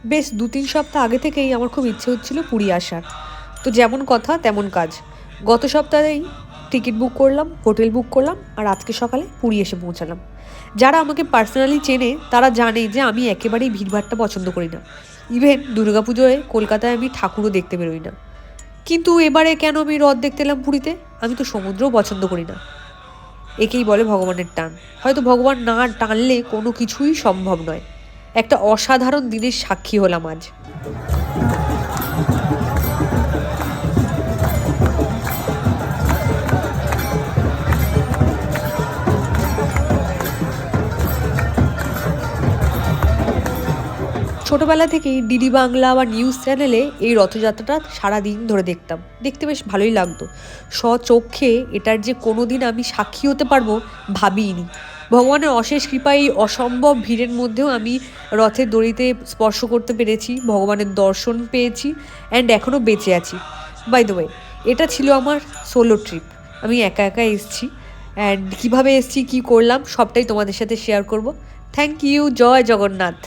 বেশ 2-3 সপ্তাহ আগে থেকেই আমার খুব ইচ্ছে হচ্ছিল পুরী আসার। তো যেমন কথা তেমন কাজ। গত সপ্তাহেই টিকিট বুক করলাম, হোটেল বুক করলাম, আর আজকে সকালে পুরী এসে পৌঁছালাম। যারা আমাকে পার্সোনালি চেনে তারা জানে যে আমি একেবারেই ভিড়ভাট্টা পছন্দ করি না। ইভেন দুর্গাপুজোয় কলকাতায় আমি ঠাকুরও দেখতে বেরোই না। কিন্তু এবারে কেন আমি হ্রদ দেখতে এলাম পুরীতে? আমি তো সমুদ্রও পছন্দ করি না। একেই বলে ভগবানের টান। হয়তো ভগবান না টানলে কোনো কিছুই সম্ভব নয়। একটা অসাধারণ দিনের সাক্ষী হলাম আজ। ছোটবেলা থেকেই ডিডি বাংলা বা নিউজ চ্যানেলে এই রথযাত্রাটা সারাদিন ধরে দেখতাম। দেখতে বেশ ভালোই লাগতো। স্বচক্ষে এটার যে কোনো দিন আমি সাক্ষী হতে পারবো ভাবিইনি। ভগবানের অশেষ কৃপায় এই অসম্ভব ভিড়ের মধ্যেও আমি রথের দড়িতে স্পর্শ করতে পেরেছি, ভগবানের দর্শন পেয়েছি, অ্যান্ড এখনও বেঁচে আছি। বাই দ্য ওয়ে, এটা ছিল আমার সোলো ট্রিপ। আমি একা একা এসেছি, অ্যান্ড কীভাবে এসেছি, কী করলাম সবটাই তোমাদের সাথে শেয়ার করব। Thank you. জয় জগন্নাথ।